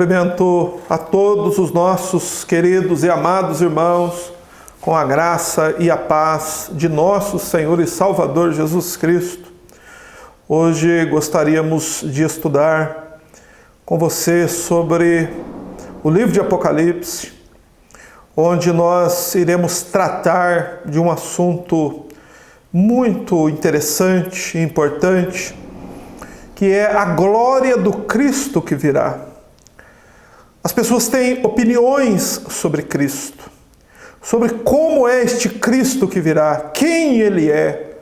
Cumprimento a todos os nossos queridos e amados irmãos com a graça e a paz de nosso Senhor e Salvador Jesus Cristo. Hoje gostaríamos de estudar com você sobre o livro de Apocalipse, onde nós iremos tratar de um assunto muito interessante e importante, que é a glória do Cristo que virá. As pessoas têm opiniões sobre Cristo, sobre como é este Cristo que virá, quem Ele é,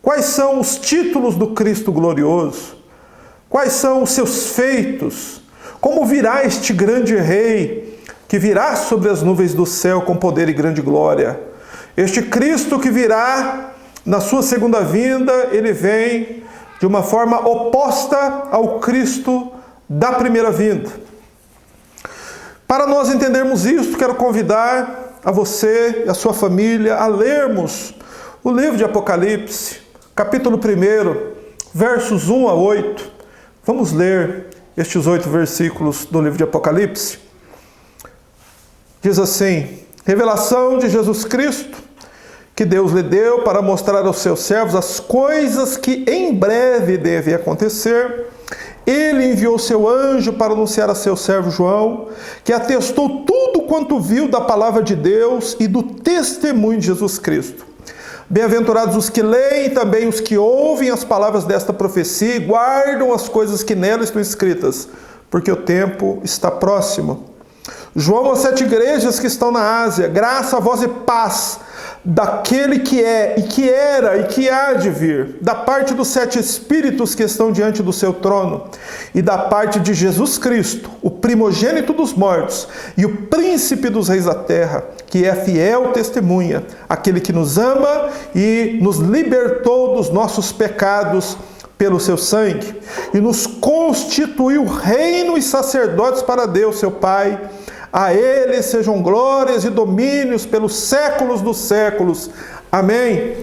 quais são os títulos do Cristo glorioso, quais são os seus feitos, como virá este grande Rei que virá sobre as nuvens do céu com poder e grande glória. Este Cristo que virá na sua segunda vinda, Ele vem de uma forma oposta ao Cristo da primeira vinda. Para nós entendermos isso, quero convidar a você e a sua família a lermos o livro de Apocalipse, capítulo 1, versos 1 a 8. Vamos ler estes 8 versículos do livro de Apocalipse. Diz assim: revelação de Jesus Cristo, que Deus lhe deu para mostrar aos seus servos as coisas que em breve devem acontecer. Ele enviou seu anjo para anunciar a seu servo João, que atestou tudo quanto viu da palavra de Deus e do testemunho de Jesus Cristo. Bem-aventurados os que leem e também os que ouvem as palavras desta profecia e guardam as coisas que nela estão escritas, porque o tempo está próximo. João às 7 igrejas que estão na Ásia, graça a vós e paz daquele que é, e que era, e que há de vir, da parte dos 7 Espíritos que estão diante do seu trono, e da parte de Jesus Cristo, o primogênito dos mortos, e o príncipe dos reis da terra, que é fiel testemunha, aquele que nos ama e nos libertou dos nossos pecados pelo seu sangue, e nos constituiu reino e sacerdotes para Deus, seu Pai. A Ele sejam glórias e domínios pelos séculos dos séculos. Amém.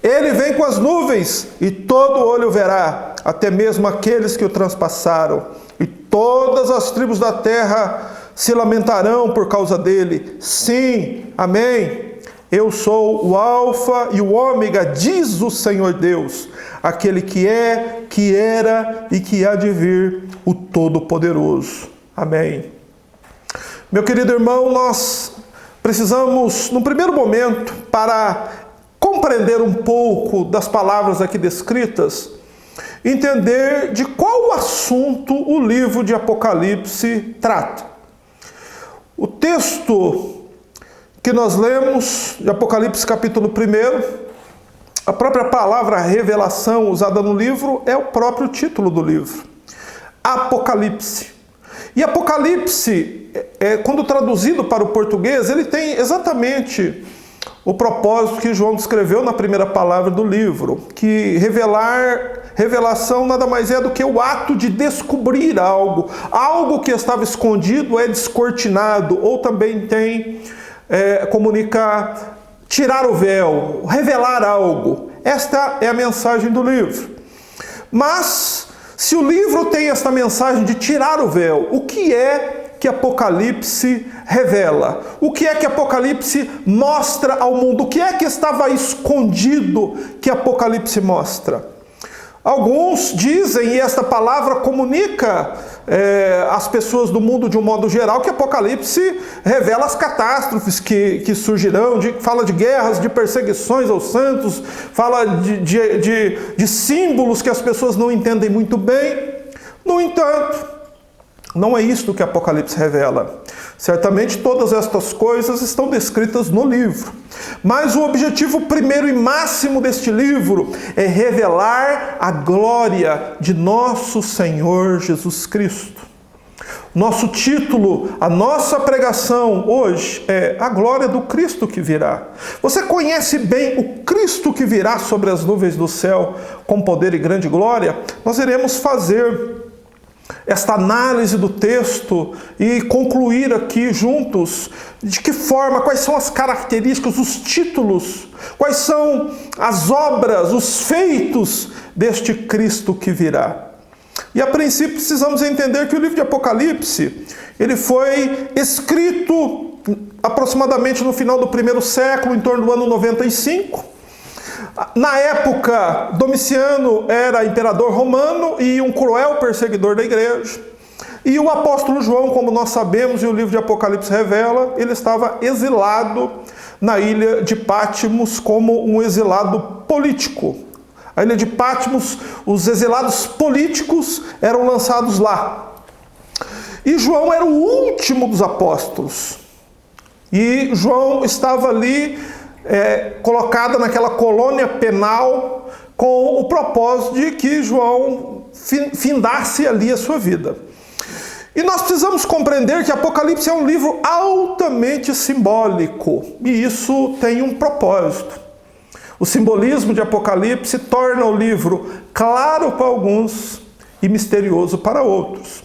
Ele vem com as nuvens e todo olho verá, até mesmo aqueles que o transpassaram. E todas as tribos da terra se lamentarão por causa dele. Sim, amém. Eu sou o Alfa e o Ômega, diz o Senhor Deus, aquele que é, que era e que há de vir, o Todo-Poderoso. Amém. Meu querido irmão, nós precisamos, num primeiro momento, para compreender um pouco das palavras aqui descritas, entender de qual assunto o livro de Apocalipse trata. O texto que nós lemos, de Apocalipse capítulo 1, a própria palavra revelação usada no livro é o próprio título do livro, Apocalipse. E Apocalipse, quando traduzido para o português, ele tem exatamente o propósito que João descreveu na primeira palavra do livro, que revelação nada mais é do que o ato de descobrir algo que estava escondido é descortinado, ou também comunicar, tirar o véu, revelar algo. Esta é a mensagem do livro. Mas se o livro tem esta mensagem de tirar o véu, o que é que Apocalipse revela? O que é que Apocalipse mostra ao mundo? O que é que estava escondido que Apocalipse mostra? Alguns dizem, e esta palavra comunica às pessoas do mundo de um modo geral, que Apocalipse revela as catástrofes que surgirão, fala de guerras, de perseguições aos santos, fala de símbolos que as pessoas não entendem muito bem. No entanto, não é isto que Apocalipse revela. Certamente todas estas coisas estão descritas no livro. Mas o objetivo primeiro e máximo deste livro é revelar a glória de nosso Senhor Jesus Cristo. Nosso título, a nossa pregação hoje é a glória do Cristo que virá. Você conhece bem o Cristo que virá sobre as nuvens do céu com poder e grande glória? Nós iremos fazer esta análise do texto e concluir aqui juntos de que forma, quais são as características, os títulos, quais são as obras, os feitos deste Cristo que virá. E a princípio precisamos entender que o livro de Apocalipse, ele foi escrito aproximadamente no final do primeiro século, em torno do ano 95. Na época, Domiciano era imperador romano e um cruel perseguidor da igreja. E o apóstolo João, como nós sabemos, e o livro de Apocalipse revela, ele estava exilado na ilha de Patmos como um exilado político. A ilha de Patmos, os exilados políticos eram lançados lá. E João era o último dos apóstolos. E João estava ali colocado naquela colônia penal com o propósito de que João findasse ali a sua vida. E nós precisamos compreender que Apocalipse é um livro altamente simbólico. E isso tem um propósito. O simbolismo de Apocalipse torna o livro claro para alguns e misterioso para outros.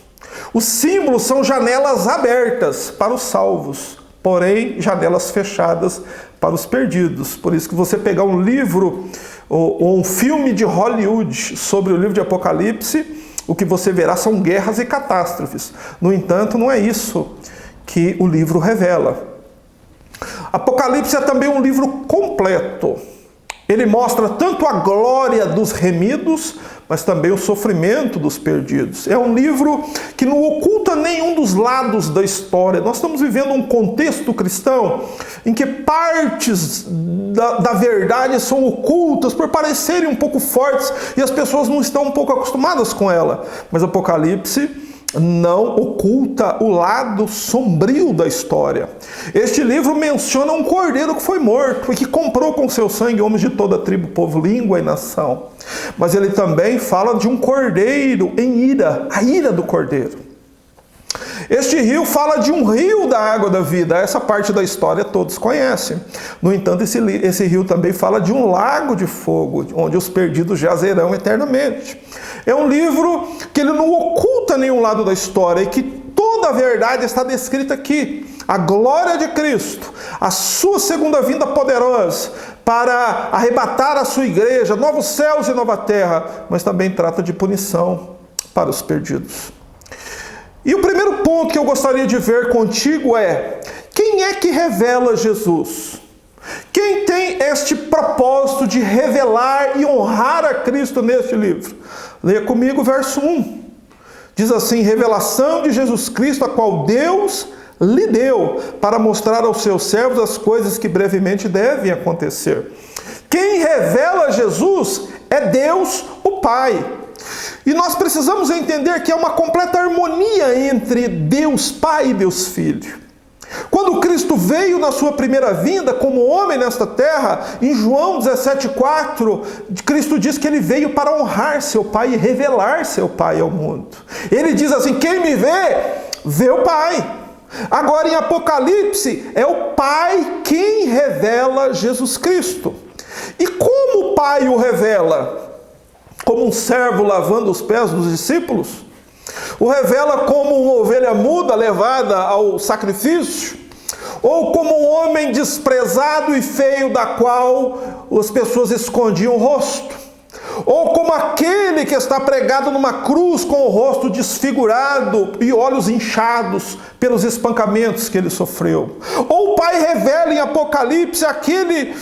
Os símbolos são janelas abertas para os salvos, porém janelas fechadas para os perdidos. Por isso que você pegar um livro ou um filme de Hollywood sobre o livro de Apocalipse, o que você verá são guerras e catástrofes. No entanto, não é isso que o livro revela. Apocalipse é também um livro completo. Ele mostra tanto a glória dos remidos, mas também o sofrimento dos perdidos. É um livro que não oculta nenhum dos lados da história. Nós estamos vivendo um contexto cristão em que partes da verdade são ocultas por parecerem um pouco fortes e as pessoas não estão um pouco acostumadas com ela. Mas Apocalipse não oculta o lado sombrio da história. Este livro menciona um cordeiro que foi morto e que comprou com seu sangue homens de toda tribo, povo, língua e nação. Mas ele também fala de um cordeiro em ira, a ira do cordeiro. Este rio fala de um rio da água da vida. Essa parte da história todos conhecem. No entanto, esse rio também fala de um lago de fogo, onde os perdidos jazerão eternamente. É um livro que ele não oculta nenhum lado da história e que toda a verdade está descrita aqui. A glória de Cristo, a sua segunda vinda poderosa para arrebatar a sua igreja, novos céus e nova terra, mas também trata de punição para os perdidos. E o primeiro ponto que eu gostaria de ver contigo é: quem é que revela Jesus? Quem tem este propósito de revelar e honrar a Cristo neste livro? Leia comigo o verso 1. Diz assim: revelação de Jesus Cristo, a qual Deus lhe deu para mostrar aos seus servos as coisas que brevemente devem acontecer. Quem revela Jesus é Deus, o Pai. E nós precisamos entender que há uma completa harmonia entre Deus Pai e Deus Filho. Quando Cristo veio na sua primeira vinda como homem nesta terra, em João 17,4, Cristo diz que ele veio para honrar seu Pai e revelar seu Pai ao mundo. Ele diz assim: quem me vê, vê o Pai. Agora em Apocalipse, é o Pai quem revela Jesus Cristo. E como o Pai o revela? Como um servo lavando os pés dos discípulos? O revela como uma ovelha muda levada ao sacrifício? Ou como um homem desprezado e feio da qual as pessoas escondiam o rosto? Ou como aquele que está pregado numa cruz com o rosto desfigurado e olhos inchados pelos espancamentos que ele sofreu? Ou o Pai revela em Apocalipse aquele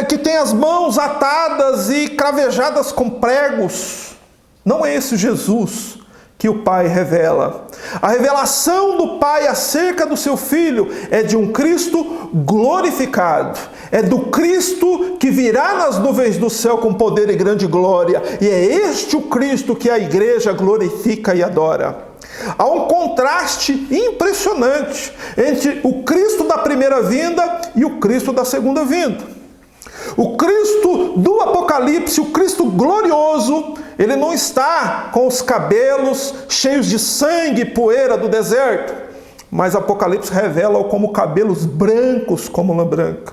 que tem as mãos atadas e cravejadas com pregos? Não é esse Jesus que o Pai revela. A revelação do Pai acerca do seu Filho é de um Cristo glorificado. É do Cristo que virá nas nuvens do céu com poder e grande glória. E é este o Cristo que a igreja glorifica e adora. Há um contraste impressionante entre o Cristo da primeira vinda e o Cristo da segunda vinda. O Cristo do Apocalipse, o Cristo glorioso, ele não está com os cabelos cheios de sangue e poeira do deserto, mas Apocalipse revela-o como cabelos brancos como lã branca.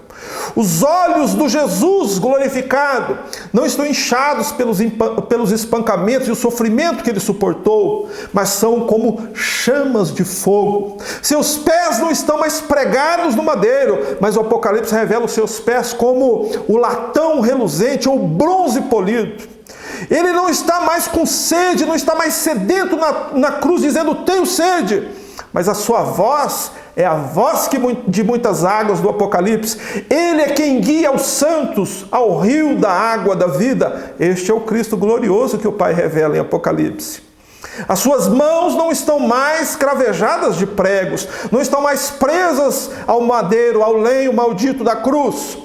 Os olhos do Jesus glorificado não estão inchados pelos espancamentos e o sofrimento que ele suportou, mas são como chamas de fogo. Seus pés não estão mais pregados no madeiro, mas o Apocalipse revela os seus pés como o latão reluzente ou bronze polido. Ele não está mais com sede, não está mais sedento na cruz, dizendo, tenho sede. Mas a sua voz é a voz de muitas águas do Apocalipse. Ele é quem guia os santos ao rio da água da vida. Este é o Cristo glorioso que o Pai revela em Apocalipse. As suas mãos não estão mais cravejadas de pregos, não estão mais presas ao madeiro, ao lenho maldito da cruz.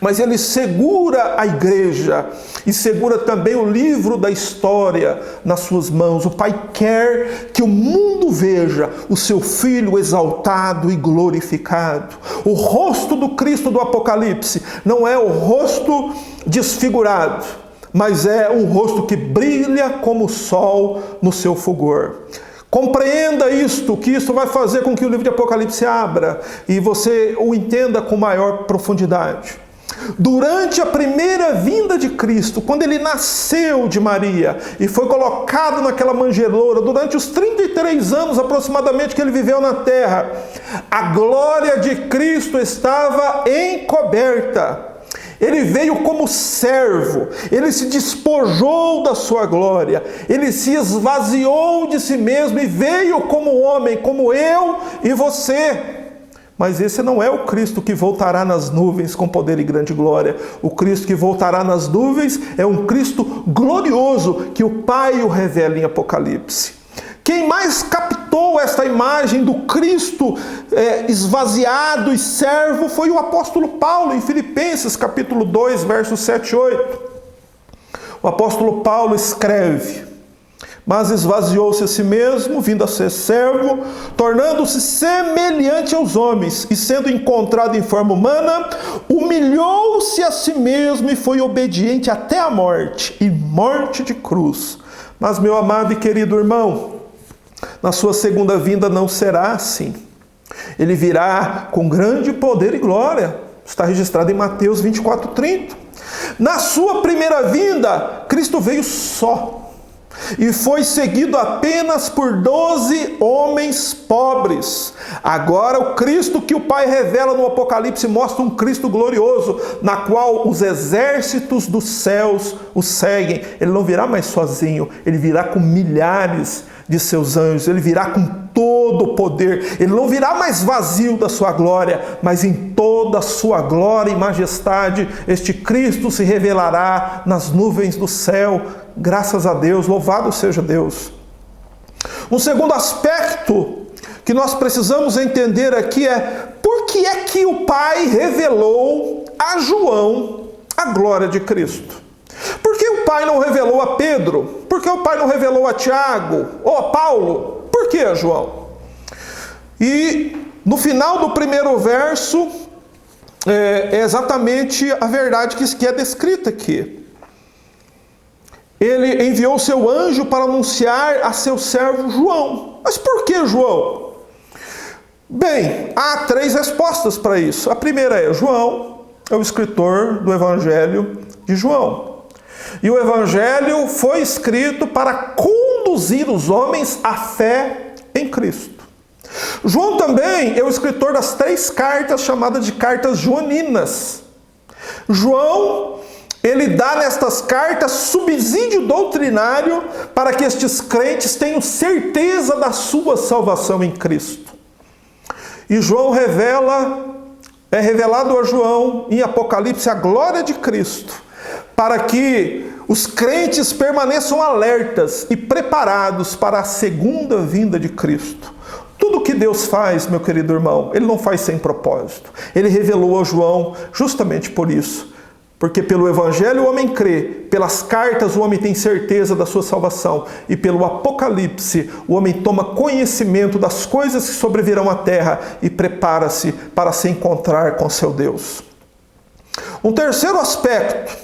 Mas ele segura a igreja e segura também o livro da história nas suas mãos. O Pai quer que o mundo veja o seu Filho exaltado e glorificado. O rosto do Cristo do Apocalipse não é o rosto desfigurado, mas é um rosto que brilha como o sol no seu fulgor. Compreenda isto, que isso vai fazer com que o livro de Apocalipse abra e você o entenda com maior profundidade. Durante a primeira vinda de Cristo, quando ele nasceu de Maria e foi colocado naquela manjedoura, durante os 33 anos aproximadamente que ele viveu na terra, a glória de Cristo estava encoberta. Ele veio como servo, ele se despojou da sua glória, ele se esvaziou de si mesmo e veio como homem, como eu e você. Mas esse não é o Cristo que voltará nas nuvens com poder e grande glória. O Cristo que voltará nas nuvens é um Cristo glorioso que o Pai o revela em Apocalipse. Quem mais captou esta imagem do Cristo esvaziado e servo foi o apóstolo Paulo, em Filipenses capítulo 2, versos 7 e 8. O apóstolo Paulo escreve: mas esvaziou-se a si mesmo, vindo a ser servo, tornando-se semelhante aos homens, e sendo encontrado em forma humana, humilhou-se a si mesmo e foi obediente até a morte, e morte de cruz. Mas, meu amado e querido irmão, na sua segunda vinda não será assim. Ele virá com grande poder e glória. Está registrado em Mateus 24:30. Na sua primeira vinda, Cristo veio só. E foi seguido apenas por 12 homens pobres. Agora o Cristo que o Pai revela no Apocalipse mostra um Cristo glorioso, na qual os exércitos dos céus o seguem. Ele não virá mais sozinho, ele virá com milhares de seus anjos, ele virá com todo o poder, ele não virá mais vazio da sua glória, mas em toda a sua glória e majestade, este Cristo se revelará nas nuvens do céu. Graças a Deus, louvado seja Deus. Um segundo aspecto que nós precisamos entender aqui é por que é que o Pai revelou a João a glória de Cristo? Por que o Pai não revelou a Pedro? Por que o Pai não revelou a Tiago ou a Paulo? Por que a João? E no final do primeiro verso é exatamente a verdade que é descrita aqui. Ele enviou seu anjo para anunciar a seu servo João. Mas por que João? Bem, há 3 respostas para isso. A primeira é: João é o escritor do Evangelho de João. E o Evangelho foi escrito para conduzir os homens à fé em Cristo. João também é o escritor das 3 cartas chamadas de cartas joaninas. João, ele dá nestas cartas subsídio doutrinário para que estes crentes tenham certeza da sua salvação em Cristo. E João é revelado a João em Apocalipse a glória de Cristo, para que os crentes permaneçam alertas e preparados para a segunda vinda de Cristo. Tudo que Deus faz, meu querido irmão, Ele não faz sem propósito. Ele revelou a João justamente por isso. Porque pelo Evangelho o homem crê, pelas cartas o homem tem certeza da sua salvação, e pelo Apocalipse o homem toma conhecimento das coisas que sobrevirão à terra e prepara-se para se encontrar com seu Deus. Um terceiro aspecto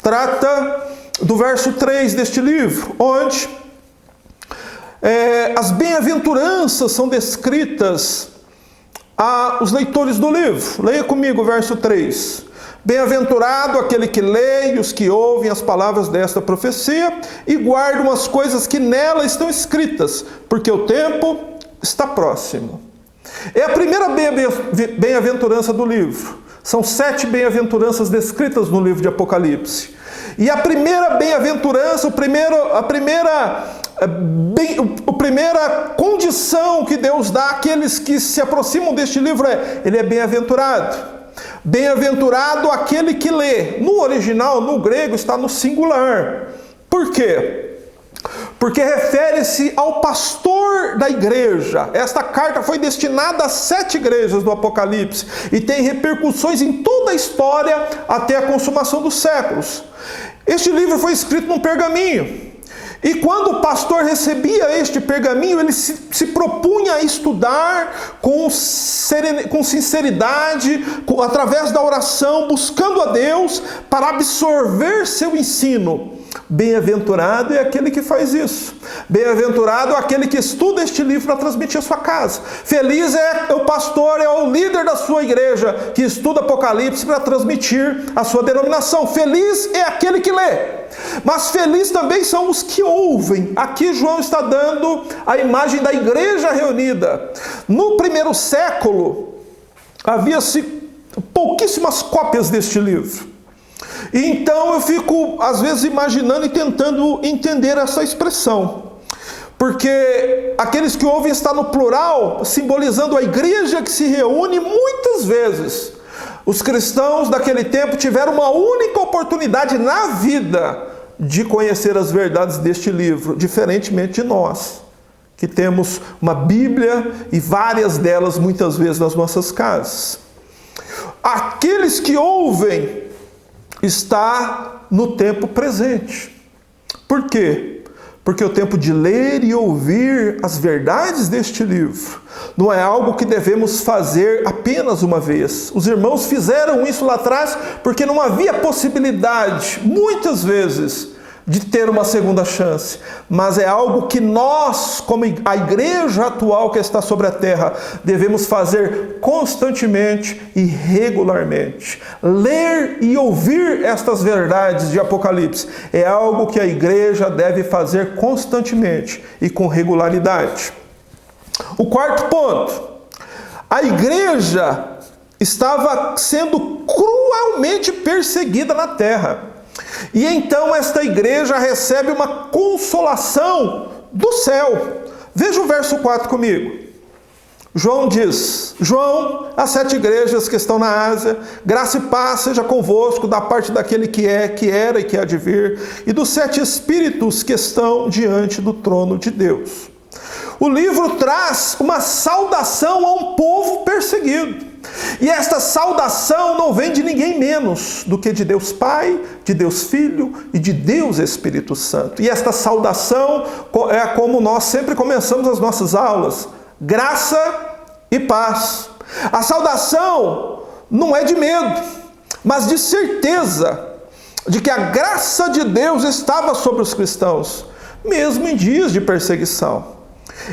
trata do verso 3 deste livro, onde as bem-aventuranças são descritas aos leitores do livro. Leia comigo o verso 3. Bem-aventurado aquele que lê e os que ouvem as palavras desta profecia e guardam as coisas que nela estão escritas, porque o tempo está próximo. É a primeira bem-aventurança do livro. São 7 bem-aventuranças descritas no livro de Apocalipse. E a primeira bem-aventurança, a primeira condição que Deus dá àqueles que se aproximam deste livro ele é bem-aventurado. Bem-aventurado aquele que lê. No original, no grego, está no singular. Por quê? Porque refere-se ao pastor da igreja. Esta carta foi destinada a 7 igrejas do Apocalipse e tem repercussões em toda a história até a consumação dos séculos. Este livro foi escrito num pergaminho. E quando o pastor recebia este pergaminho, ele se propunha a estudar com sinceridade, através da oração, buscando a Deus para absorver seu ensino. Bem-aventurado é aquele que faz isso. Bem-aventurado é aquele que estuda este livro para transmitir a sua casa. Feliz é o pastor, é o líder da sua igreja que estuda Apocalipse para transmitir a sua denominação. Feliz é aquele que lê. Mas feliz também são os que ouvem. Aqui João está dando a imagem da igreja reunida. No primeiro século, havia-se pouquíssimas cópias deste livro. E então eu fico, às vezes, imaginando e tentando entender essa expressão. Porque aqueles que ouvem está no plural, simbolizando a igreja que se reúne muitas vezes. Os cristãos daquele tempo tiveram uma única oportunidade na vida de conhecer as verdades deste livro, diferentemente de nós, que temos uma Bíblia e várias delas muitas vezes nas nossas casas. Aqueles que ouvem está no tempo presente. Por quê? Porque o tempo de ler e ouvir as verdades deste livro não é algo que devemos fazer apenas uma vez. Os irmãos fizeram isso lá atrás porque não havia possibilidade, muitas vezes, de ter uma segunda chance. Mas é algo que nós, como a igreja atual que está sobre a terra, devemos fazer constantemente e regularmente. Ler e ouvir estas verdades de Apocalipse é algo que a igreja deve fazer constantemente e com regularidade. O quarto ponto: a igreja estava sendo cruelmente perseguida na terra. E então esta igreja recebe uma consolação do céu. Veja o verso 4 comigo. João diz: João, as 7 igrejas que estão na Ásia, graça e paz seja convosco da parte daquele que é, que era e que há de vir, e dos 7 espíritos que estão diante do trono de Deus. O livro traz uma saudação a um povo perseguido. E esta saudação não vem de ninguém menos do que de Deus Pai, de Deus Filho e de Deus Espírito Santo. E esta saudação é como nós sempre começamos as nossas aulas: graça e paz. A saudação não é de medo, mas de certeza de que a graça de Deus estava sobre os cristãos, mesmo em dias de perseguição.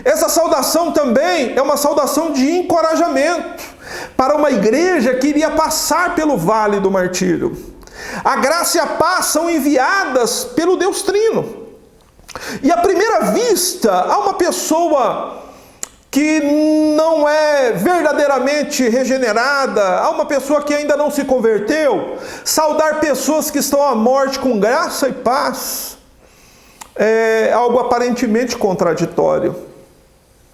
Essa saudação também é uma saudação de encorajamento para uma igreja que iria passar pelo vale do martírio. A graça e a paz são enviadas pelo Deus Trino. E à primeira vista, há uma pessoa que não é verdadeiramente regenerada, há uma pessoa que ainda não se converteu, saudar pessoas que estão à morte com graça e paz é algo aparentemente contraditório.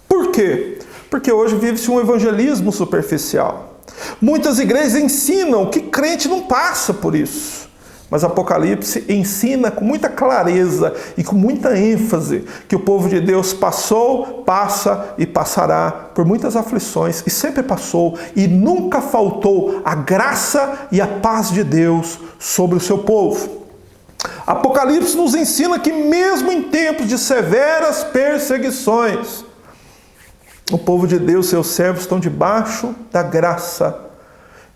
Por quê? Porque hoje vive-se um evangelismo superficial. Muitas igrejas ensinam que crente não passa por isso. Mas Apocalipse ensina com muita clareza e com muita ênfase que o povo de Deus passou, passa e passará por muitas aflições, e sempre passou, e nunca faltou a graça e a paz de Deus sobre o seu povo. Apocalipse nos ensina que mesmo em tempos de severas perseguições, o povo de Deus, seus servos, estão debaixo da graça.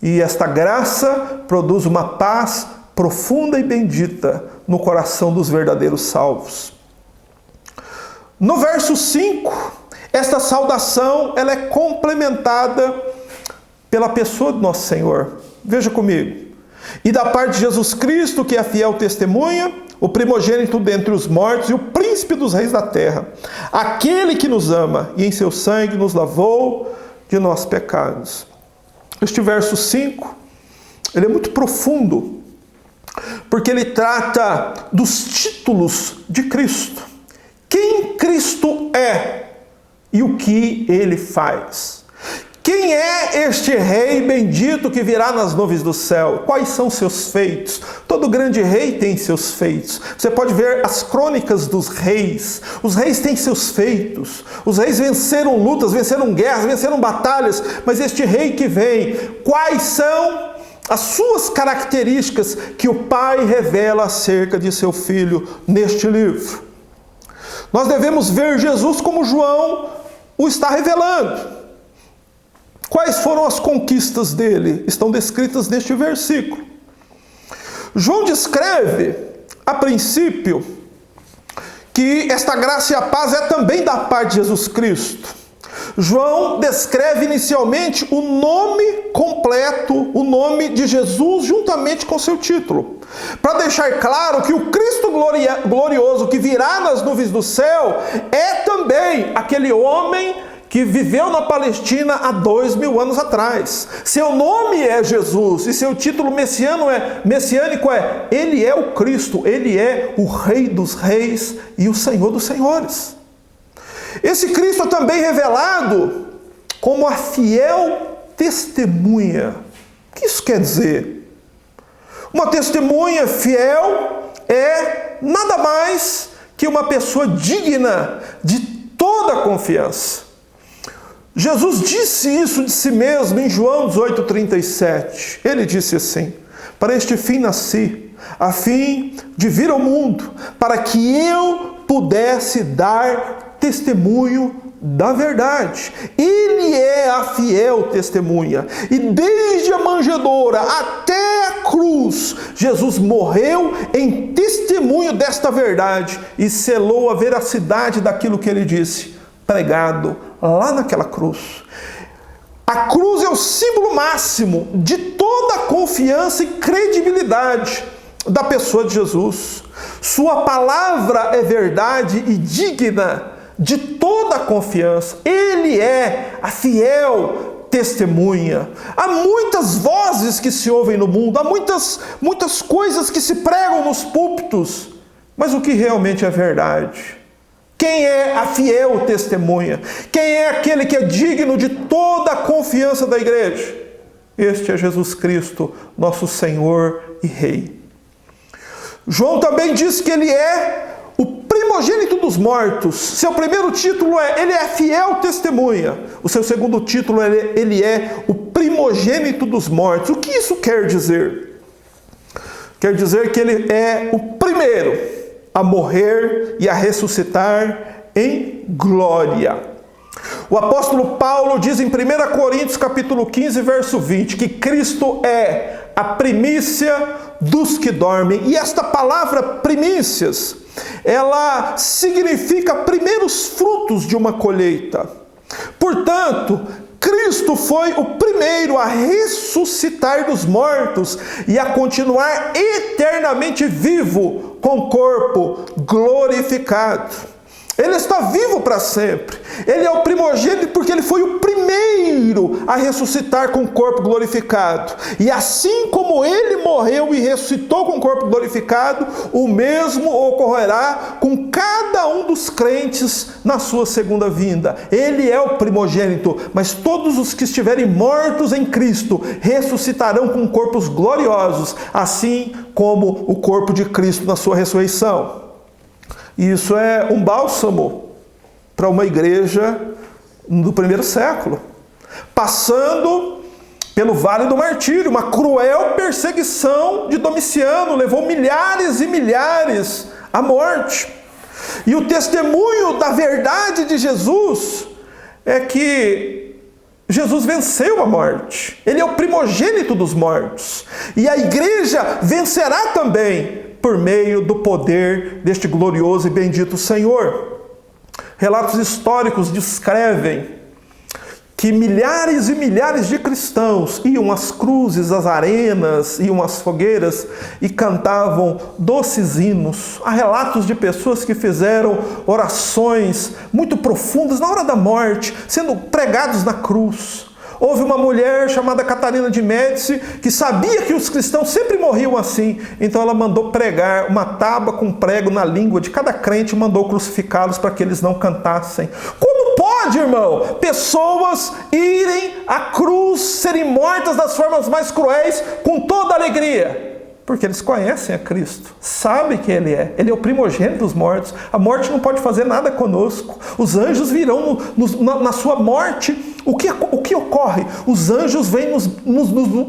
E esta graça produz uma paz profunda e bendita no coração dos verdadeiros salvos. No verso 5, esta saudação ela é complementada pela pessoa do nosso Senhor. Veja comigo. E da parte de Jesus Cristo, que é a fiel testemunha, o primogênito dentre os mortos e o príncipe dos reis da terra, aquele que nos ama e em seu sangue nos lavou de nossos pecados. Este verso 5, ele é muito profundo, porque ele trata dos títulos de Cristo. Quem Cristo é e o que ele faz. Quem é este rei bendito que virá nas nuvens do céu? Quais são seus feitos? Todo grande rei tem seus feitos. Você pode ver as crônicas dos reis. Os reis têm seus feitos. Os reis venceram lutas, venceram guerras, venceram batalhas. Mas este rei que vem, quais são as suas características que o Pai revela acerca de seu Filho neste livro? Nós devemos ver Jesus como João o está revelando. Quais foram as conquistas dele? Estão descritas neste versículo. João descreve, a princípio, que esta graça e a paz é também da parte de Jesus Cristo. João descreve inicialmente o nome completo, o nome de Jesus, juntamente com seu título, para deixar claro que o Cristo glorioso que virá nas nuvens do céu é também aquele homem que viveu na Palestina há 2000 anos atrás. Seu nome é Jesus e seu título messiânico é Ele é o Cristo, Ele é o Rei dos Reis e o Senhor dos Senhores. Esse Cristo é também revelado como a fiel testemunha. O que isso quer dizer? Uma testemunha fiel é nada mais que uma pessoa digna de toda a confiança. Jesus disse isso de si mesmo em João 18,37. Ele disse assim: para este fim nasci, a fim de vir ao mundo, para que eu pudesse dar testemunho da verdade. Ele é a fiel testemunha. E desde a manjedoura até a cruz, Jesus morreu em testemunho desta verdade e selou a veracidade daquilo que ele disse, pregado lá naquela cruz. A cruz é o símbolo máximo de toda a confiança e credibilidade da pessoa de Jesus. Sua palavra é verdade e digna de toda a confiança. Ele é a fiel testemunha. Há muitas vozes que se ouvem no mundo, há muitas coisas que se pregam nos púlpitos, mas o que realmente é verdade? Quem é a fiel testemunha? Quem é aquele que é digno de toda a confiança da igreja? Este é Jesus Cristo, nosso Senhor e Rei. João também diz que ele é o primogênito dos mortos. Seu primeiro título é Ele é fiel testemunha. O seu segundo título é Ele é o primogênito dos mortos. O que isso quer dizer? Quer dizer que ele é o primeiro a morrer e a ressuscitar em glória. O apóstolo Paulo diz em 1 Coríntios capítulo 15, verso 20, que Cristo é a primícia dos que dormem. E esta palavra primícias, ela significa primeiros frutos de uma colheita. Portanto, Cristo foi o primeiro a ressuscitar dos mortos e a continuar eternamente vivo com o corpo glorificado. Ele está vivo para sempre. Ele é o primogênito porque ele foi o primeiro a ressuscitar com o corpo glorificado. E assim como ele morreu e ressuscitou com o corpo glorificado, o mesmo ocorrerá com cada um dos crentes na sua segunda vinda. Ele é o primogênito, mas todos os que estiverem mortos em Cristo ressuscitarão com corpos gloriosos, assim como o corpo de Cristo na sua ressurreição. E isso é um bálsamo para uma igreja do primeiro século, passando pelo Vale do Martírio, uma cruel perseguição de Domiciano, levou milhares e milhares à morte. E o testemunho da verdade de Jesus é que Jesus venceu a morte. Ele é o primogênito dos mortos. E a igreja vencerá também por meio do poder deste glorioso e bendito Senhor. Relatos históricos descrevem que milhares e milhares de cristãos iam às cruzes, às arenas, iam às fogueiras e cantavam doces hinos. Há relatos de pessoas que fizeram orações muito profundas na hora da morte, sendo pregados na cruz. Houve uma mulher chamada Catarina de Médici que sabia que os cristãos sempre morriam assim. Então ela mandou pregar uma tábua com prego na língua de cada crente e mandou crucificá-los para que eles não cantassem. Como pode, irmão, pessoas irem à cruz, serem mortas das formas mais cruéis com toda alegria? Porque eles conhecem a Cristo, sabem quem Ele é o primogênito dos mortos. A morte não pode fazer nada conosco. Os anjos virão na sua morte. O que ocorre? Os anjos vêm nos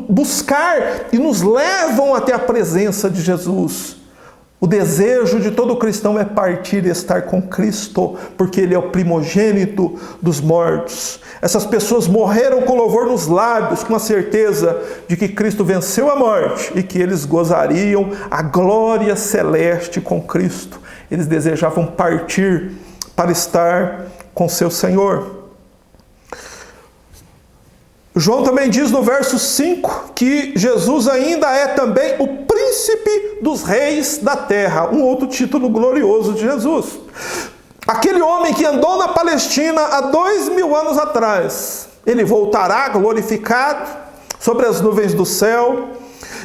buscar e nos levam até a presença de Jesus. O desejo de todo cristão é partir e estar com Cristo, porque Ele é o primogênito dos mortos. Essas pessoas morreram com louvor nos lábios, com a certeza de que Cristo venceu a morte e que eles gozariam a glória celeste com Cristo. Eles desejavam partir para estar com seu Senhor. João também diz no verso 5 que Jesus ainda é também o príncipe dos reis da terra, um outro título glorioso de Jesus. Aquele homem que andou na Palestina há 2000 anos atrás, ele voltará glorificado sobre as nuvens do céu,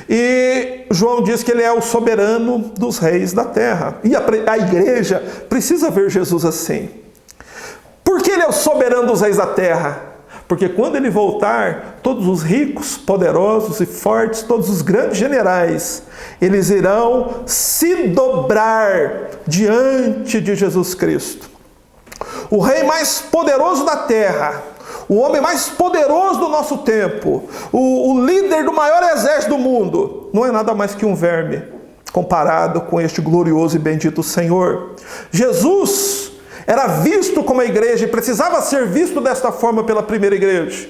e João diz que ele é o soberano dos reis da terra. E a igreja precisa ver Jesus assim. Por que ele é o soberano dos reis da terra? Porque quando ele voltar, todos os ricos, poderosos e fortes, todos os grandes generais, eles irão se dobrar diante de Jesus Cristo. O rei mais poderoso da terra, o homem mais poderoso do nosso tempo, o líder do maior exército do mundo, não é nada mais que um verme, comparado com este glorioso e bendito Senhor. Jesus era visto como a igreja, e precisava ser visto desta forma pela primeira igreja,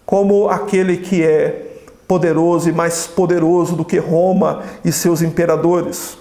como aquele que é poderoso e mais poderoso do que Roma e seus imperadores.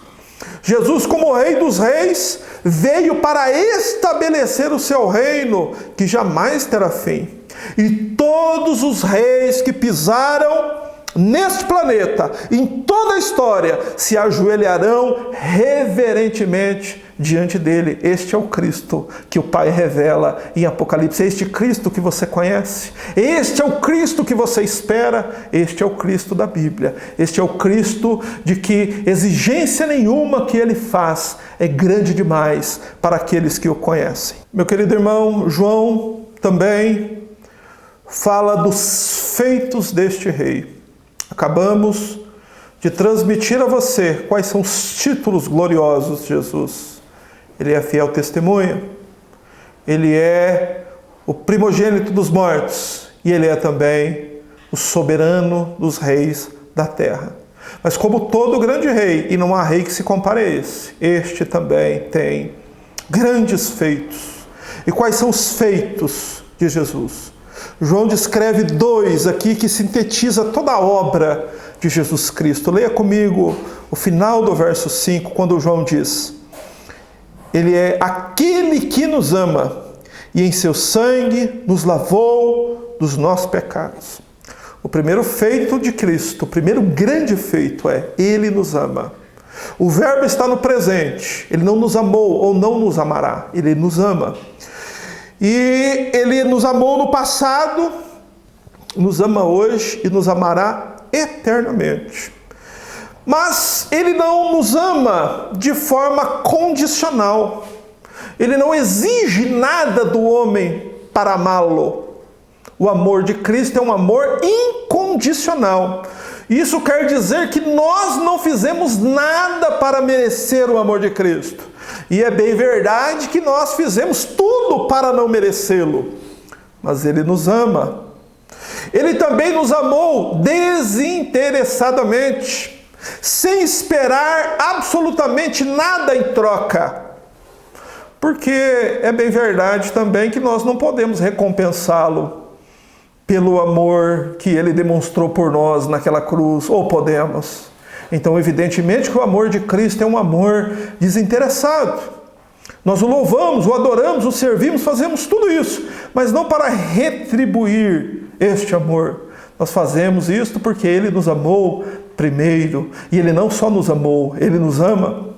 Jesus, como Rei dos Reis, veio para estabelecer o seu reino, que jamais terá fim. E todos os reis que pisaram neste planeta, em toda a história, se ajoelharão reverentemente diante dele. Este é o Cristo que o Pai revela em Apocalipse. É este Cristo que você conhece, este é o Cristo que você espera, este é o Cristo da Bíblia, este é o Cristo de que exigência nenhuma que ele faz é grande demais para aqueles que o conhecem. Meu querido irmão, João também fala dos feitos deste rei. Acabamos de transmitir a você quais são os títulos gloriosos de Jesus. Ele é fiel testemunha, ele é o primogênito dos mortos e ele é também o soberano dos reis da terra. Mas como todo grande rei, e não há rei que se compare a esse, este também tem grandes feitos. E quais são os feitos de Jesus? João descreve 2 aqui que sintetiza toda a obra de Jesus Cristo. Leia comigo o final do verso 5, quando João diz: Ele é aquele que nos ama e em seu sangue nos lavou dos nossos pecados. O primeiro feito de Cristo, o primeiro grande feito é: Ele nos ama. O verbo está no presente. Ele não nos amou ou não nos amará. Ele nos ama. E Ele nos amou no passado, nos ama hoje e nos amará eternamente. Mas Ele não nos ama de forma condicional. Ele não exige nada do homem para amá-lo. O amor de Cristo é um amor incondicional. Isso quer dizer que nós não fizemos nada para merecer o amor de Cristo. E é bem verdade que nós fizemos tudo para não merecê-lo. Mas Ele nos ama. Ele também nos amou desinteressadamente, sem esperar absolutamente nada em troca. Porque é bem verdade também que nós não podemos recompensá-lo pelo amor que Ele demonstrou por nós naquela cruz, ou podemos. Então, evidentemente que o amor de Cristo é um amor desinteressado. Nós o louvamos, o adoramos, o servimos, fazemos tudo isso, mas não para retribuir este amor. Nós fazemos isto porque Ele nos amou primeiro, e Ele não só nos amou, Ele nos ama.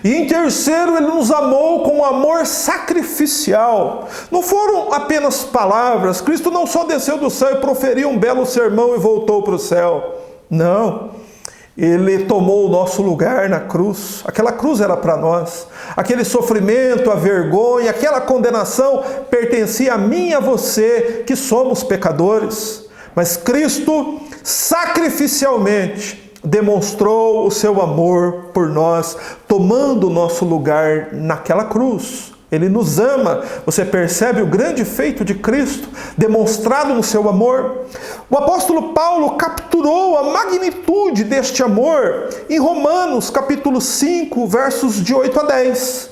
E em terceiro, ele nos amou com um amor sacrificial. Não foram apenas palavras. Cristo não só desceu do céu e proferiu um belo sermão e voltou para o céu. Não. Ele tomou o nosso lugar na cruz. Aquela cruz era para nós. Aquele sofrimento, a vergonha, aquela condenação pertencia a mim e a você, que somos pecadores. Mas Cristo, sacrificialmente, demonstrou o seu amor por nós, tomando o nosso lugar naquela cruz. Ele nos ama. Você percebe o grande feito de Cristo, demonstrado no seu amor? O apóstolo Paulo capturou a magnitude deste amor em Romanos, capítulo 5, versos de 8 a 10.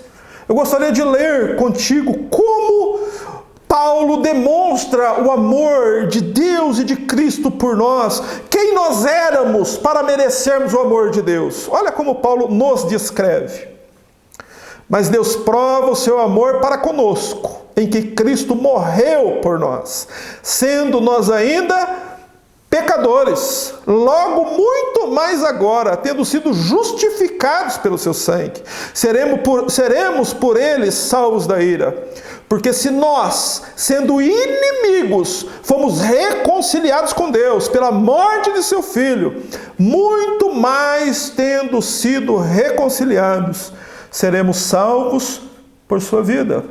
Eu gostaria de ler contigo como Paulo demonstra o amor de Deus e de Cristo por nós. Quem nós éramos para merecermos o amor de Deus? Olha como Paulo nos descreve. Mas Deus prova o seu amor para conosco, em que Cristo morreu por nós, sendo nós ainda pecadores, logo muito mais agora, tendo sido justificados pelo seu sangue, seremos por ele salvos da ira. Porque se nós, sendo inimigos, fomos reconciliados com Deus pela morte de seu Filho, muito mais tendo sido reconciliados, seremos salvos por sua vida.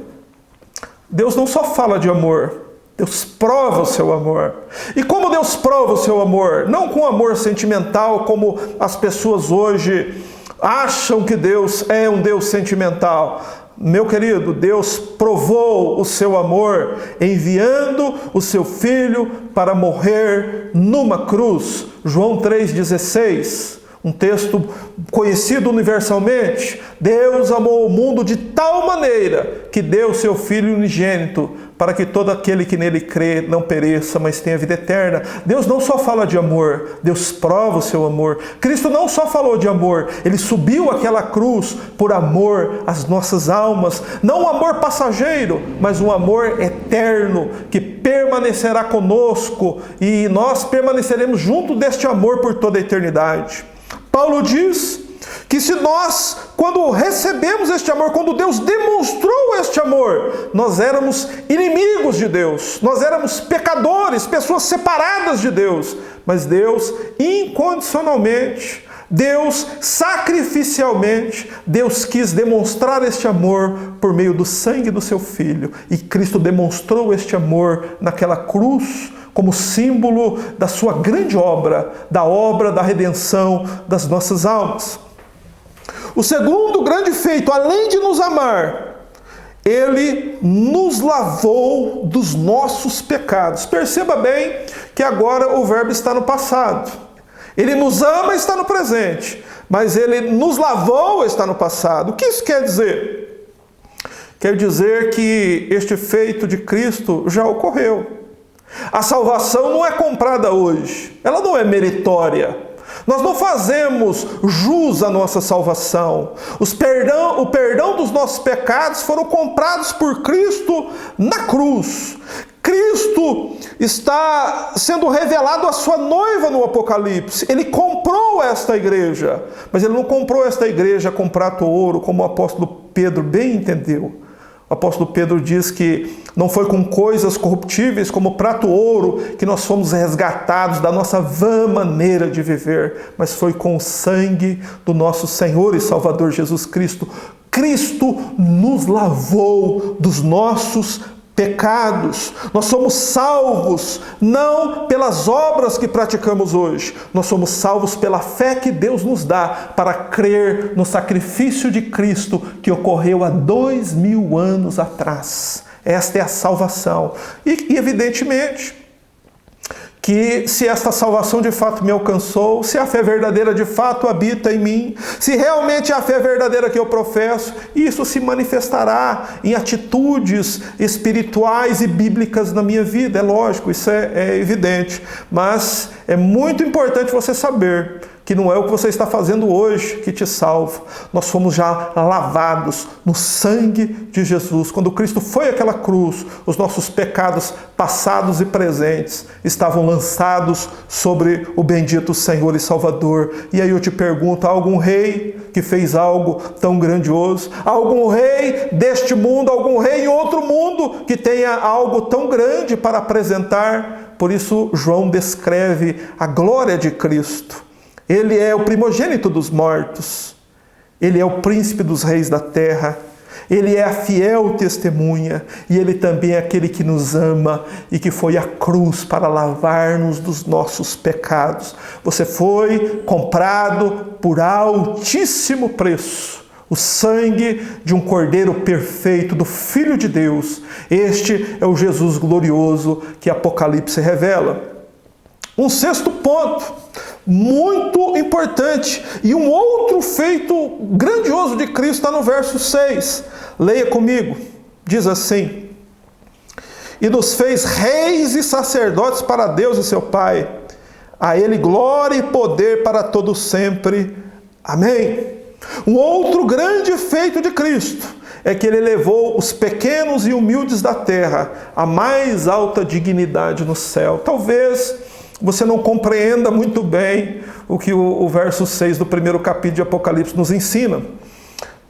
Deus não só fala de amor, Deus prova o seu amor. E como Deus prova o seu amor? Não com amor sentimental, como as pessoas hoje acham que Deus é um Deus sentimental. Meu querido, Deus provou o seu amor enviando o seu Filho para morrer numa cruz. João 3,16, um texto conhecido universalmente. Deus amou o mundo de tal maneira que deu o seu Filho unigênito para que todo aquele que nele crê não pereça, mas tenha vida eterna. Deus não só fala de amor, Deus prova o seu amor. Cristo não só falou de amor, Ele subiu aquela cruz por amor às nossas almas. Não um amor passageiro, mas um amor eterno que permanecerá conosco e nós permaneceremos junto deste amor por toda a eternidade. Paulo diz que se nós, quando recebemos este amor, quando Deus demonstrou este amor, nós éramos inimigos de Deus, nós éramos pecadores, pessoas separadas de Deus, mas Deus incondicionalmente, Deus sacrificialmente, Deus quis demonstrar este amor por meio do sangue do seu Filho, e Cristo demonstrou este amor naquela cruz, como símbolo da sua grande obra, da redenção das nossas almas. O segundo grande feito, além de nos amar, Ele nos lavou dos nossos pecados. Perceba bem que agora o verbo está no passado. Ele nos ama, está no presente, mas Ele nos lavou, está no passado. O que isso quer dizer? Quer dizer que este feito de Cristo já ocorreu. A salvação não é comprada hoje, ela não é meritória. Nós não fazemos jus à nossa salvação. O perdão dos nossos pecados foram comprados por Cristo na cruz. Cristo está sendo revelado à sua noiva no Apocalipse. Ele comprou esta igreja, mas Ele não comprou esta igreja com prata ou ouro, como o apóstolo Pedro bem entendeu. O apóstolo Pedro diz que não foi com coisas corruptíveis como prata ou ouro que nós fomos resgatados da nossa vã maneira de viver, mas foi com o sangue do nosso Senhor e Salvador Jesus Cristo. Cristo nos lavou dos nossos pecados. Nós somos salvos não pelas obras que praticamos hoje, nós somos salvos pela fé que Deus nos dá para crer no sacrifício de Cristo que ocorreu há 2000 anos atrás. Esta é a salvação. E evidentemente que se esta salvação de fato me alcançou, se a fé verdadeira de fato habita em mim, se realmente é a fé verdadeira que eu professo, isso se manifestará em atitudes espirituais e bíblicas na minha vida. É lógico, isso é evidente. Mas é muito importante você saber que não é o que você está fazendo hoje que te salva. Nós fomos já lavados no sangue de Jesus. Quando Cristo foi àquela cruz, os nossos pecados passados e presentes estavam lançados sobre o bendito Senhor e Salvador. E aí eu te pergunto, há algum rei que fez algo tão grandioso? Há algum rei deste mundo, algum rei em outro mundo que tenha algo tão grande para apresentar? Por isso João descreve a glória de Cristo. Ele é o primogênito dos mortos. Ele é o príncipe dos reis da terra. Ele é a fiel testemunha. E Ele também é aquele que nos ama e que foi à cruz para lavar-nos dos nossos pecados. Você foi comprado por altíssimo preço. O sangue de um Cordeiro perfeito, do Filho de Deus. Este é o Jesus glorioso que Apocalipse revela. Um sexto ponto, muito importante, e um outro feito grandioso de Cristo está no verso 6. Leia comigo. Diz assim: e nos fez reis e sacerdotes para Deus e seu Pai. A Ele glória e poder para todos sempre. Amém. Um outro grande feito de Cristo é que Ele levou os pequenos e humildes da terra à mais alta dignidade no céu. Talvez você não compreenda muito bem o que o verso 6 do primeiro capítulo de Apocalipse nos ensina.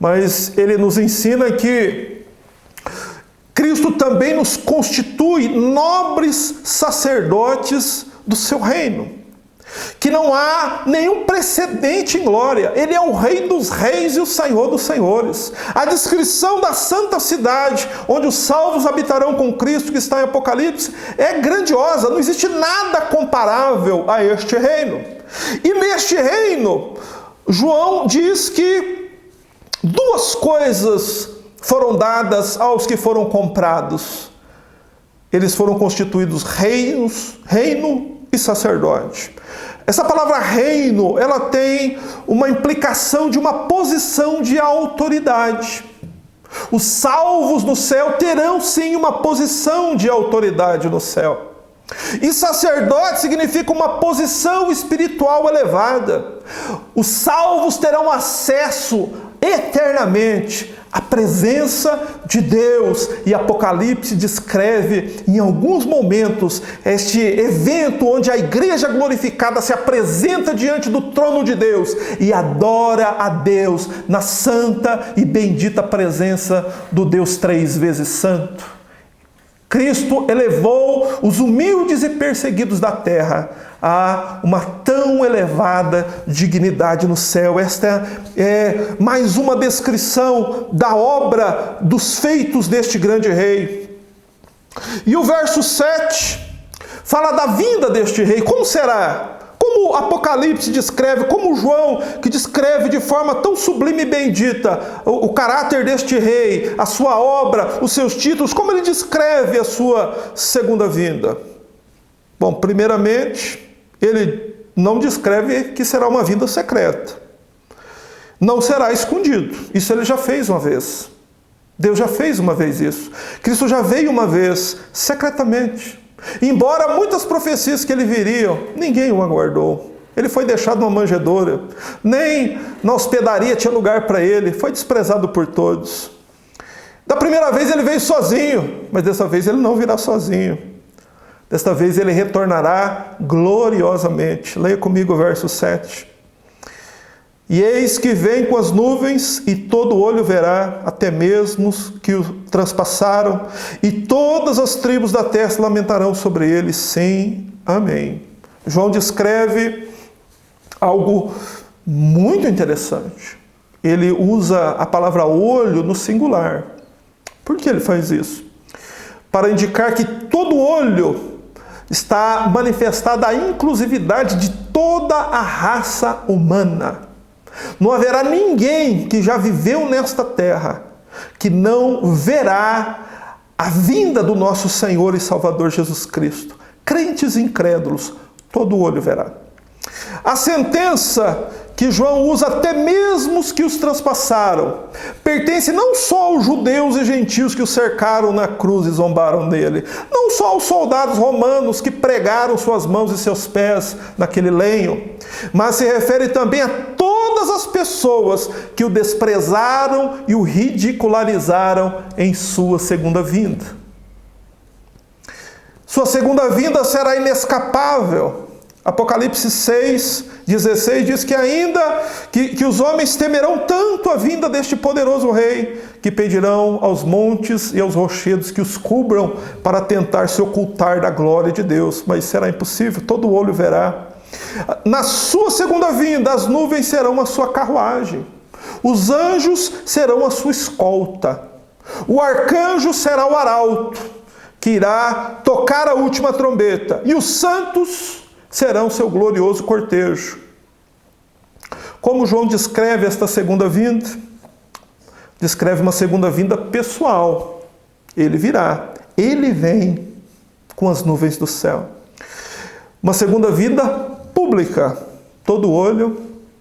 Mas ele nos ensina que Cristo também nos constitui nobres sacerdotes do seu reino. Que não há nenhum precedente em glória. Ele é o Rei dos reis e o Senhor dos senhores. A descrição da santa cidade, onde os salvos habitarão com Cristo, que está em Apocalipse, é grandiosa. Não existe nada comparável a este reino. E neste reino, João diz que duas coisas foram dadas aos que foram comprados. Eles foram constituídos reino e sacerdote. Essa palavra reino, ela tem uma implicação de uma posição de autoridade. Os salvos no céu terão sim uma posição de autoridade no céu. E sacerdote significa uma posição espiritual elevada. Os salvos terão acesso eternamente à presença de Deus. E Apocalipse descreve em alguns momentos este evento onde a igreja glorificada se apresenta diante do trono de Deus e adora a Deus na santa e bendita presença do Deus três vezes santo. Cristo elevou os humildes e perseguidos da terra a uma tão elevada dignidade no céu. Esta é mais uma descrição da obra, dos feitos deste grande rei. E o verso 7 fala da vinda deste rei. Como será? Como Apocalipse descreve, como João, que descreve de forma tão sublime e bendita o caráter deste rei, a sua obra, os seus títulos, como ele descreve a sua segunda vinda? Bom, primeiramente, ele não descreve que será uma vinda secreta. Não será escondido. Isso ele já fez uma vez. Deus já fez uma vez isso. Cristo já veio uma vez secretamente. Embora muitas profecias que ele viria, ninguém o aguardou. Ele foi deixado numa manjedoura. Nem na hospedaria tinha lugar para ele. Foi desprezado por todos. Da primeira vez ele veio sozinho, mas dessa vez ele não virá sozinho. Desta vez ele retornará gloriosamente. Leia comigo o verso 7. E eis que vem com as nuvens, e todo olho verá, até mesmo os que o transpassaram, e todas as tribos da terra se lamentarão sobre ele. Sim, amém. João descreve algo muito interessante. Ele usa a palavra olho no singular. Por que ele faz isso? Para indicar que todo olho está manifestada a inclusividade de toda a raça humana. Não haverá ninguém que já viveu nesta terra que não verá a vinda do nosso Senhor e Salvador Jesus Cristo. Crentes e incrédulos, todo olho verá. A sentença que que João usa até mesmo os que os transpassaram, pertence não só aos judeus e gentios que o cercaram na cruz e zombaram dele, não só aos soldados romanos que pregaram suas mãos e seus pés naquele lenho, mas se refere também a todas as pessoas que o desprezaram e o ridicularizaram em sua segunda vinda. Sua segunda vinda será inescapável. Apocalipse 6:16 diz que ainda que os homens temerão tanto a vinda deste poderoso rei, que pedirão aos montes e aos rochedos que os cubram para tentar se ocultar da glória de Deus. Mas será impossível, todo olho verá. Na sua segunda vinda, as nuvens serão a sua carruagem, os anjos serão a sua escolta, o arcanjo será o arauto, que irá tocar a última trombeta, e os santos serão seu glorioso cortejo. Como João descreve esta segunda vinda? Descreve uma segunda vinda pessoal. Ele virá, ele vem com as nuvens do céu. Uma segunda vinda pública, todo olho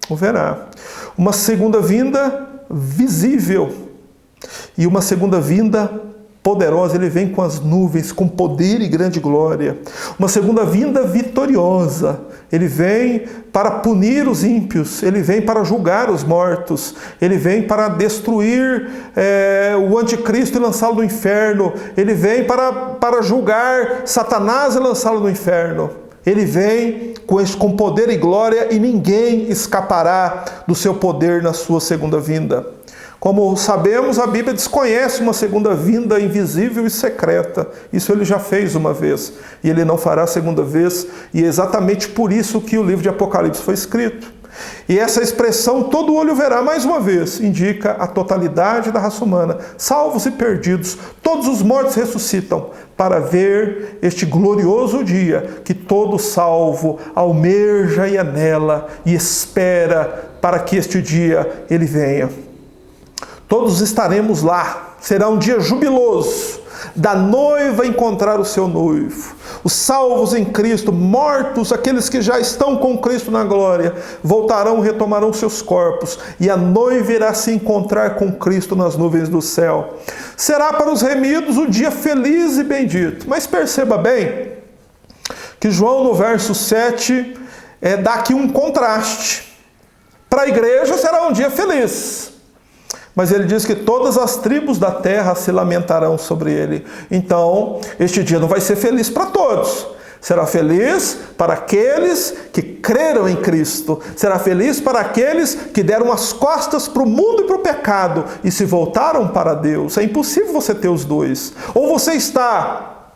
o verá. Uma segunda vinda visível e uma segunda vinda poderosa, ele vem com as nuvens, com poder e grande glória. Uma segunda vinda vitoriosa, ele vem para punir os ímpios, ele vem para julgar os mortos, ele vem para destruir o anticristo e lançá-lo no inferno, ele vem para julgar Satanás e lançá-lo no inferno. Ele vem com poder e glória e ninguém escapará do seu poder na sua segunda vinda. Como sabemos, a Bíblia desconhece uma segunda vinda invisível e secreta. Isso ele já fez uma vez, e ele não fará a segunda vez, e é exatamente por isso que o livro de Apocalipse foi escrito. E essa expressão, todo olho verá, mais uma vez, indica a totalidade da raça humana, salvos e perdidos, todos os mortos ressuscitam, para ver este glorioso dia que todo salvo almeja e anela, e espera para que este dia ele venha. Todos estaremos lá, será um dia jubiloso, da noiva encontrar o seu noivo. Os salvos em Cristo, mortos, aqueles que já estão com Cristo na glória, voltarão, retomarão seus corpos, e a noiva irá se encontrar com Cristo nas nuvens do céu. Será para os remidos um dia feliz e bendito. Mas perceba bem que João, no verso 7, dá aqui um contraste. Para a igreja será um dia feliz, mas ele diz que todas as tribos da terra se lamentarão sobre ele. Então, este dia não vai ser feliz para todos. Será feliz para aqueles que creram em Cristo. Será feliz para aqueles que deram as costas para o mundo e para o pecado e se voltaram para Deus. É impossível você ter os dois. Ou você está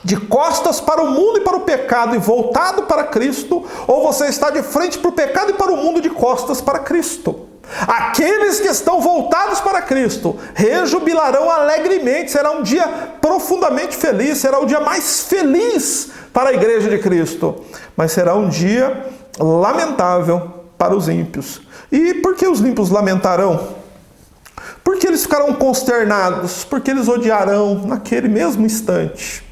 de costas para o mundo e para o pecado e voltado para Cristo, ou você está de frente para o pecado e para o mundo de costas para Cristo. Aqueles que estão voltados para Cristo rejubilarão alegremente, será um dia profundamente feliz, será o dia mais feliz para a igreja de Cristo, mas será um dia lamentável para os ímpios. E por que os ímpios lamentarão? Porque eles ficarão consternados, porque eles odiarão naquele mesmo instante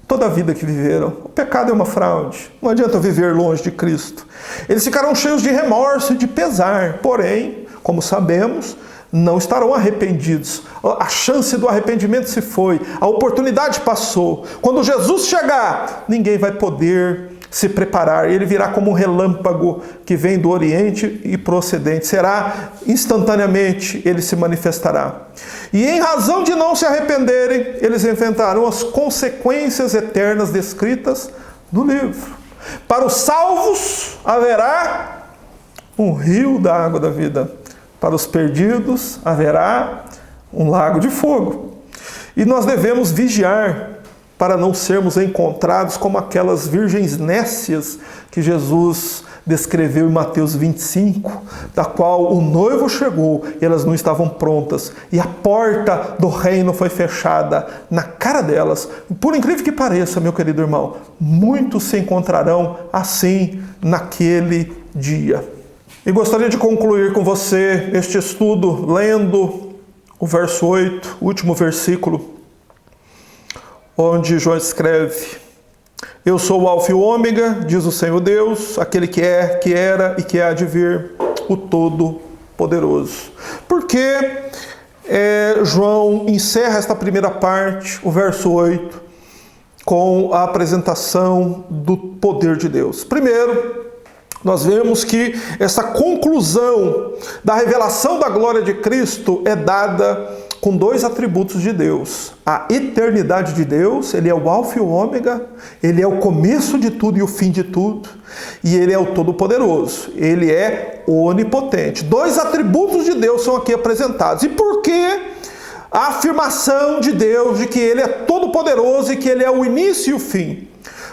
toda a vida que viveram. O pecado é uma fraude. Não adianta viver longe de Cristo. Eles ficarão cheios de remorso e de pesar. Porém, como sabemos, não estarão arrependidos. A chance do arrependimento se foi. A oportunidade passou. Quando Jesus chegar, ninguém vai poder se preparar. Ele virá como um relâmpago que vem do Oriente e para o Ocidente. Será instantaneamente, ele se manifestará. E em razão de não se arrependerem, eles enfrentarão as consequências eternas descritas no livro. Para os salvos haverá um rio da água da vida. Para os perdidos haverá um lago de fogo. E nós devemos vigiar para não sermos encontrados como aquelas virgens nécias que Jesus descreveu em Mateus 25, da qual o noivo chegou e elas não estavam prontas, e a porta do reino foi fechada na cara delas. Por incrível que pareça, meu querido irmão, muitos se encontrarão assim naquele dia. E gostaria de concluir com você este estudo lendo o verso 8, último versículo, onde João escreve: Eu sou o Alfa e o Ômega, diz o Senhor Deus, aquele que é, que era e que há de vir, o Todo-Poderoso. Porque João encerra esta primeira parte, o verso 8, com a apresentação do poder de Deus. Primeiro, nós vemos que essa conclusão da revelação da glória de Cristo é dada com dois atributos de Deus. A eternidade de Deus, Ele é o Alfa e o Ômega, Ele é o começo de tudo e o fim de tudo, e Ele é o Todo-Poderoso, Ele é onipotente. Dois atributos de Deus são aqui apresentados. E por que a afirmação de Deus de que Ele é todo-poderoso e que Ele é o início e o fim?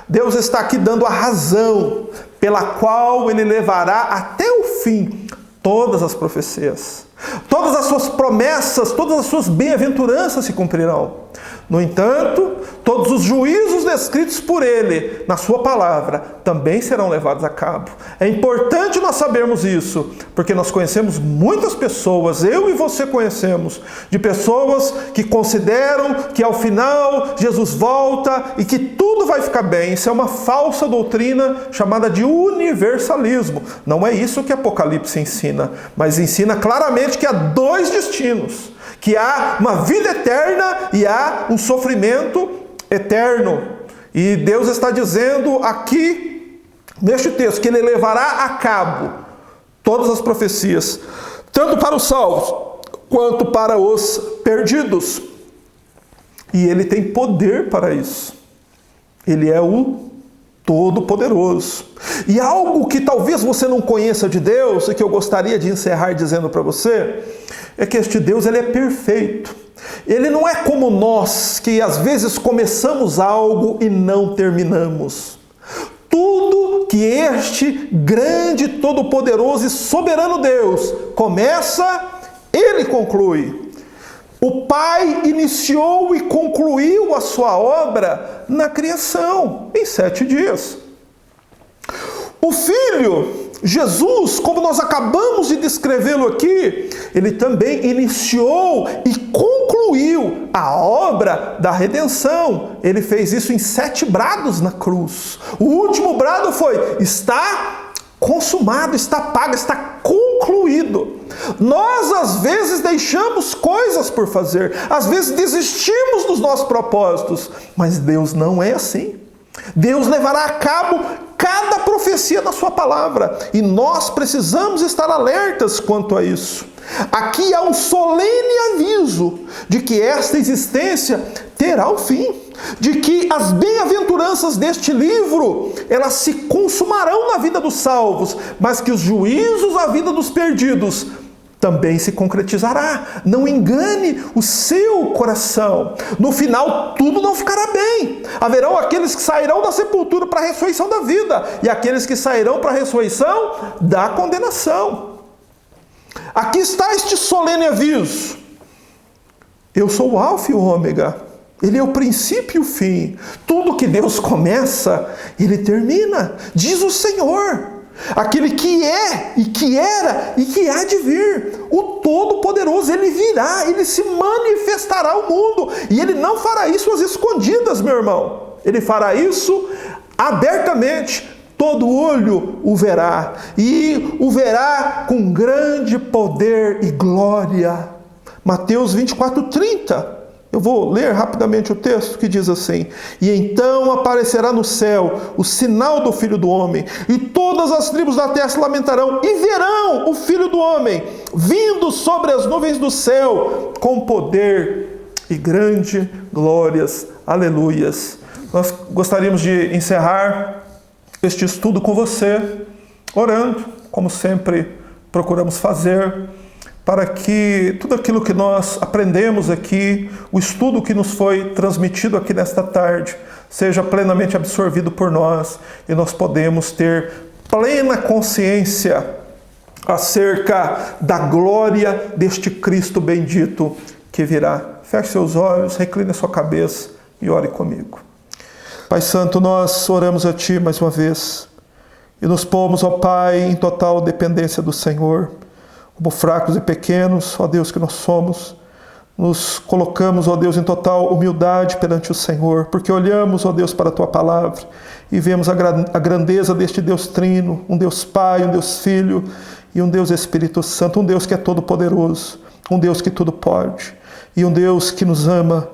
Deus está aqui dando a razão pela qual Ele levará até o fim todas as profecias. Todas as suas promessas, todas as suas bem-aventuranças se cumprirão. No entanto, todos os juízos descritos por Ele na sua palavra também serão levados a cabo. É importante nós sabermos isso, porque nós conhecemos muitas pessoas, eu e você conhecemos, de pessoas que consideram que ao final Jesus volta e que tudo vai ficar bem. Isso é uma falsa doutrina chamada de universalismo. Não é isso que Apocalipse ensina, mas ensina claramente que há dois destinos, que há uma vida eterna e há um sofrimento eterno. E Deus está dizendo aqui, neste texto, que Ele levará a cabo todas as profecias, tanto para os salvos, quanto para os perdidos. E Ele tem poder para isso. Ele é o Todo-Poderoso. E algo que talvez você não conheça de Deus, e que eu gostaria de encerrar dizendo para você, é que este Deus, Ele é perfeito. Ele não é como nós, que às vezes começamos algo e não terminamos. Tudo que este grande, todo-poderoso e soberano Deus começa, Ele conclui. O Pai iniciou e concluiu a sua obra na criação, em 7 dias. O Filho, Jesus, como nós acabamos de descrevê-lo aqui, Ele também iniciou e concluiu a obra da redenção. Ele fez isso em 7 brados na cruz. O último brado foi: está consumado, está pago, está concluído. Nós às vezes deixamos coisas por fazer, às vezes desistimos dos nossos propósitos, mas Deus não é assim. Deus levará a cabo cada profecia da sua palavra, e nós precisamos estar alertas quanto a isso. Aqui há um solene aviso de que esta existência terá um fim, de que as bem-aventuranças deste livro, elas se consumarão na vida dos salvos, mas que os juízos à vida dos perdidos também se concretizará. Não engane o seu coração. No final, tudo não ficará bem. Haverão aqueles que sairão da sepultura para a ressurreição da vida, e aqueles que sairão para a ressurreição da condenação. Aqui está este solene aviso. Eu sou o Alfa e o Ômega. Ele é o princípio e o fim. Tudo que Deus começa, Ele termina. Diz o Senhor, aquele que é, e que era, e que há de vir, o Todo-Poderoso. Ele virá, Ele se manifestará ao mundo, e Ele não fará isso às escondidas, meu irmão. Ele fará isso abertamente. Todo olho o verá, e o verá com grande poder e glória. Mateus 24:30. Eu vou ler rapidamente o texto que diz assim: e então aparecerá no céu o sinal do Filho do Homem, e todas as tribos da terra se lamentarão, e verão o Filho do Homem vindo sobre as nuvens do céu, com poder e grande glórias. Aleluias. Nós gostaríamos de encerrar este estudo com você, orando, como sempre procuramos fazer, para que tudo aquilo que nós aprendemos aqui, o estudo que nos foi transmitido aqui nesta tarde, seja plenamente absorvido por nós, e nós podemos ter plena consciência acerca da glória deste Cristo bendito que virá. Feche seus olhos, recline a sua cabeça e ore comigo. Pai Santo, nós oramos a Ti mais uma vez e nos pomos, ó Pai, em total dependência do Senhor. Como fracos e pequenos, ó Deus, que nós somos, nos colocamos, ó Deus, em total humildade perante o Senhor, porque olhamos, ó Deus, para a Tua palavra e vemos a grandeza deste Deus Trino, um Deus Pai, um Deus Filho e um Deus Espírito Santo, um Deus que é todo-poderoso, um Deus que tudo pode, e um Deus que nos ama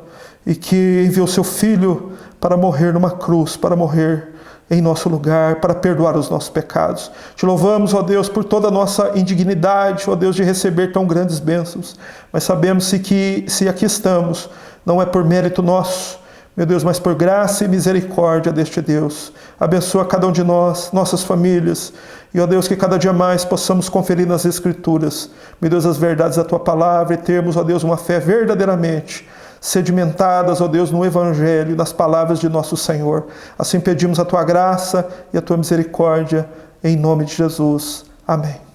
e que enviou seu Filho para morrer numa cruz, para morrer em nosso lugar, para perdoar os nossos pecados. Te louvamos, ó Deus, por toda a nossa indignidade, ó Deus, de receber tão grandes bênçãos, mas sabemos que se aqui estamos, não é por mérito nosso, meu Deus, mas por graça e misericórdia deste Deus. Abençoa cada um de nós, nossas famílias, e ó Deus, que cada dia mais possamos conferir nas Escrituras, meu Deus, as verdades da Tua Palavra, e termos, ó Deus, uma fé verdadeiramente sedimentadas, ó Deus, no Evangelho, nas palavras de nosso Senhor. Assim pedimos a Tua graça e a Tua misericórdia, em nome de Jesus. Amém.